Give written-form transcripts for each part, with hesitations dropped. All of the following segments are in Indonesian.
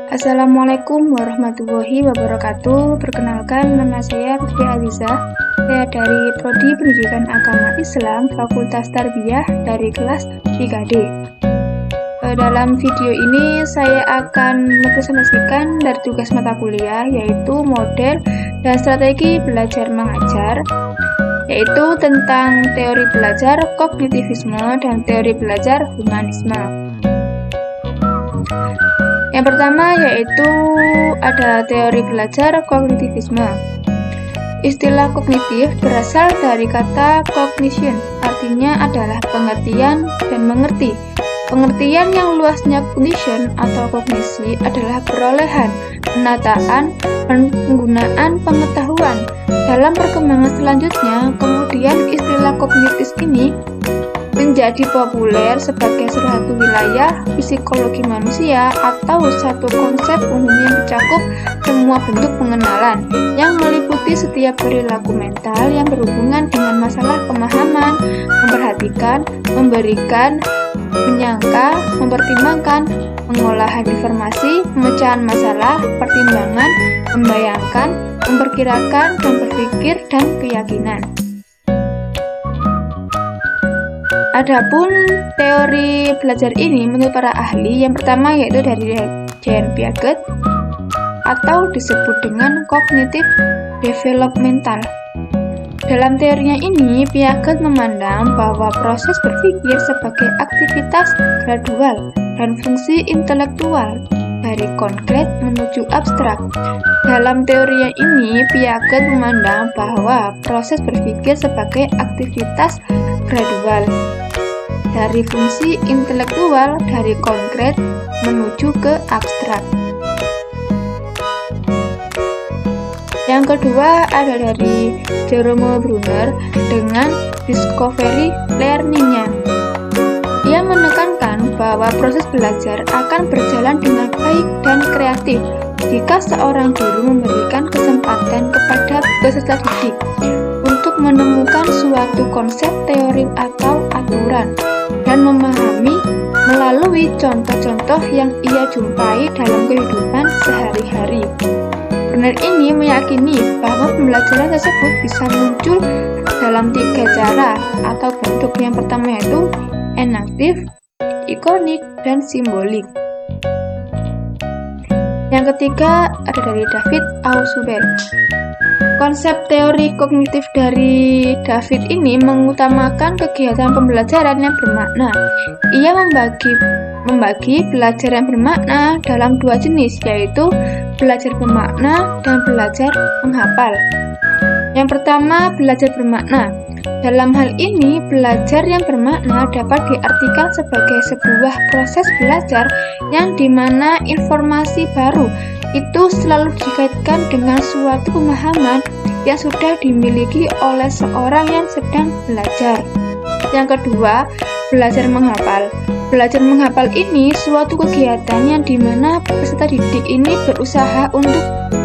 Assalamualaikum warahmatullahi wabarakatuh. Perkenalkan, nama saya Fitri Alizah. Saya dari Prodi Pendidikan Agama Islam Fakultas Tarbiyah dari kelas 3D. Dalam video ini saya akan mempresentasikan dari tugas mata kuliah, yaitu model dan strategi belajar mengajar, yaitu tentang teori belajar kognitivisme dan teori belajar humanisme. Yang pertama yaitu ada teori belajar kognitivisme. Istilah kognitif berasal dari kata cognition, artinya adalah pengertian dan mengerti. Pengertian yang luasnya cognition atau kognisi adalah perolehan, penataan, penggunaan pengetahuan. Dalam perkembangan selanjutnya, kemudian istilah kognitif ini menjadi populer sebagai suatu wilayah psikologi manusia atau satu konsep umum yang mencakup semua bentuk pengenalan yang meliputi setiap perilaku mental yang berhubungan dengan masalah pemahaman, memperhatikan, memberikan, menyangka, mempertimbangkan, pengolahan informasi, pemecahan masalah, pertimbangan, membayangkan, memperkirakan, dan berpikir, dan keyakinan. Adapun teori belajar ini menurut para ahli, yang pertama yaitu dari Jean Piaget atau disebut dengan kognitif developmental. Dalam teorinya ini, Piaget memandang bahwa proses berpikir sebagai aktivitas gradual dan fungsi intelektual dari konkret menuju abstrak. Dalam teorinya ini, Piaget memandang bahwa proses berpikir sebagai aktivitas gradual dari fungsi intelektual dari konkret menuju ke abstrak. Yang kedua ada dari Jerome Bruner dengan discovery learning-nya. Ia menekankan bahwa proses belajar akan berjalan dengan baik dan kreatif jika seorang guru memberikan kesempatan kepada peserta didik untuk menemukan suatu konsep teori atau aturan dan memahami melalui contoh-contoh yang ia jumpai dalam kehidupan sehari-hari. Bruner ini meyakini bahwa pembelajaran tersebut bisa muncul dalam 3 cara atau bentuk. Yang pertama yaitu enaktif, ikonik, dan simbolik. Yang ketiga ada dari David Ausubel. Konsep teori kognitif dari David ini mengutamakan kegiatan pembelajaran yang bermakna. Ia membagi belajar yang bermakna dalam 2 jenis, yaitu belajar bermakna dan belajar menghafal. Yang pertama, belajar bermakna. Dalam hal ini, belajar yang bermakna dapat diartikan sebagai sebuah proses belajar yang dimana informasi baru itu selalu dikaitkan dengan suatu pemahaman yang sudah dimiliki oleh seorang yang sedang belajar. Yang kedua, belajar menghafal. Belajar menghafal ini suatu kegiatan yang dimana peserta didik ini berusaha untuk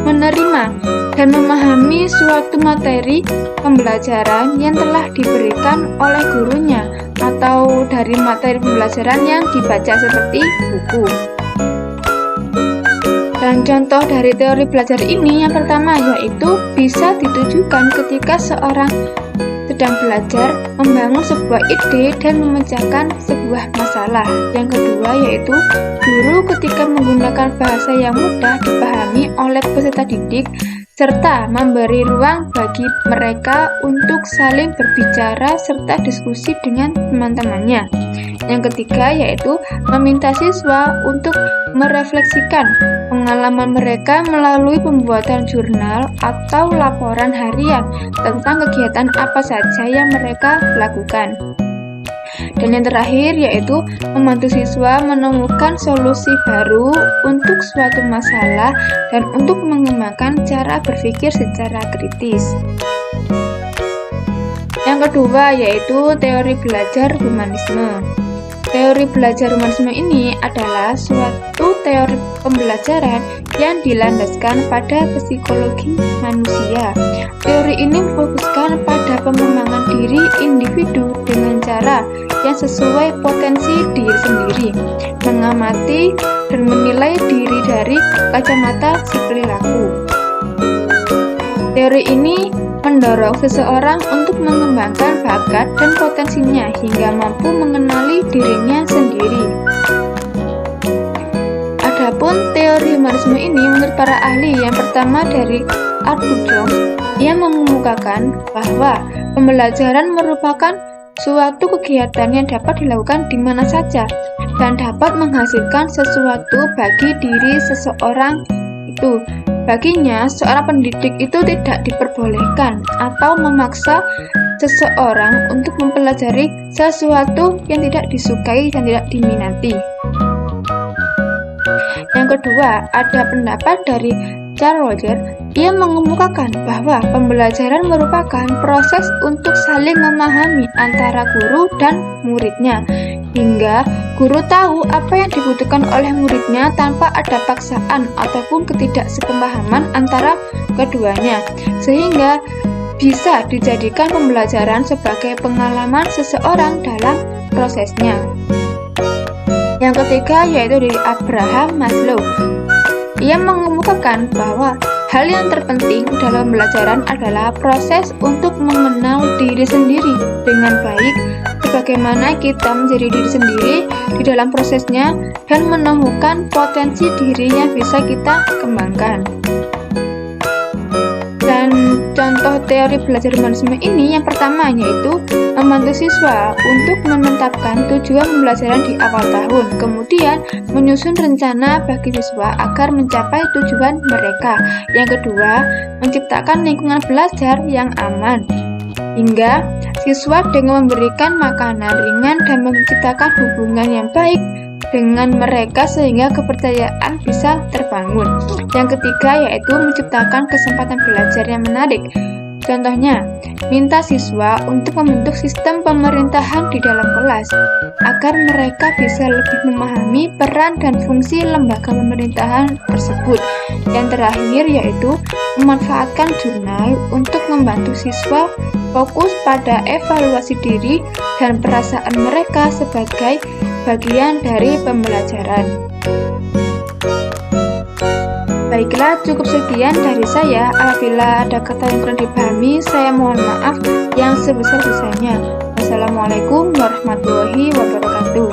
menerima dan memahami suatu materi pembelajaran yang telah diberikan oleh gurunya atau dari materi pembelajaran yang dibaca seperti buku. Dan contoh dari teori belajar ini yang pertama yaitu bisa ditujukan ketika seorang sedang belajar membangun sebuah ide dan memecahkan sebuah masalah. Yang kedua yaitu guru ketika menggunakan bahasa yang mudah dipahami oleh peserta didik serta memberi ruang bagi mereka untuk saling berbicara serta diskusi dengan teman-temannya. Yang ketiga yaitu meminta siswa untuk merefleksikan pengalaman mereka melalui pembuatan jurnal atau laporan harian tentang kegiatan apa saja yang mereka lakukan. Dan yang terakhir yaitu membantu siswa menemukan solusi baru untuk suatu masalah dan untuk mengembangkan cara berpikir secara kritis. Yang kedua yaitu teori belajar humanisme. Teori belajar humanisme ini adalah suatu teori pembelajaran yang dilandaskan pada psikologi manusia. Teori ini memfokuskan pada pengembangan diri individu dengan cara yang sesuai potensi diri sendiri, mengamati dan menilai diri dari kacamata si perilaku. Teori ini mendorong seseorang untuk mengembangkan bakat dan potensinya hingga mampu mengenali dirinya sendiri. Adapun teori humanisme ini menurut para ahli, yang pertama dari Arthur Jones, ia mengemukakan bahwa pembelajaran merupakan suatu kegiatan yang dapat dilakukan di mana saja dan dapat menghasilkan sesuatu bagi diri seseorang itu. Baginya, seorang pendidik itu tidak diperbolehkan atau memaksa seseorang untuk mempelajari sesuatu yang tidak disukai dan tidak diminati. Yang kedua, ada pendapat dari Carl Rogers. Ia mengemukakan bahwa pembelajaran merupakan proses untuk saling memahami antara guru dan muridnya, hingga guru tahu apa yang dibutuhkan oleh muridnya tanpa ada paksaan ataupun ketidaksepemahaman antara keduanya, sehingga bisa dijadikan pembelajaran sebagai pengalaman seseorang dalam prosesnya. Yang ketiga yaitu dari Abraham Maslow. Ia mengemukakan bahwa hal yang terpenting dalam pembelajaran adalah proses untuk mengenal diri sendiri dengan baik, sebagaimana kita menjadi diri sendiri di dalam prosesnya dan menemukan potensi diri yang bisa kita kembangkan. Dan contoh teori belajar humanisme ini yang pertama yaitu membantu siswa untuk menetapkan tujuan pembelajaran di awal tahun, kemudian menyusun rencana bagi siswa agar mencapai tujuan mereka. Yang kedua, menciptakan lingkungan belajar yang aman, hingga siswa dengan memberikan makanan ringan dan menciptakan hubungan yang baik dengan mereka sehingga kepercayaan bisa terbangun. Yang ketiga yaitu menciptakan kesempatan belajar yang menarik. Contohnya, minta siswa untuk membentuk sistem pemerintahan di dalam kelas agar mereka bisa lebih memahami peran dan fungsi lembaga pemerintahan tersebut. Yang terakhir yaitu memanfaatkan jurnal untuk membantu siswa fokus pada evaluasi diri dan perasaan mereka sebagai bagian dari pembelajaran. Baiklah, cukup sekian dari saya. Apabila ada kata yang kurang dipahami, saya mohon maaf yang sebesar-besarnya. Wassalamualaikum warahmatullahi wabarakatuh.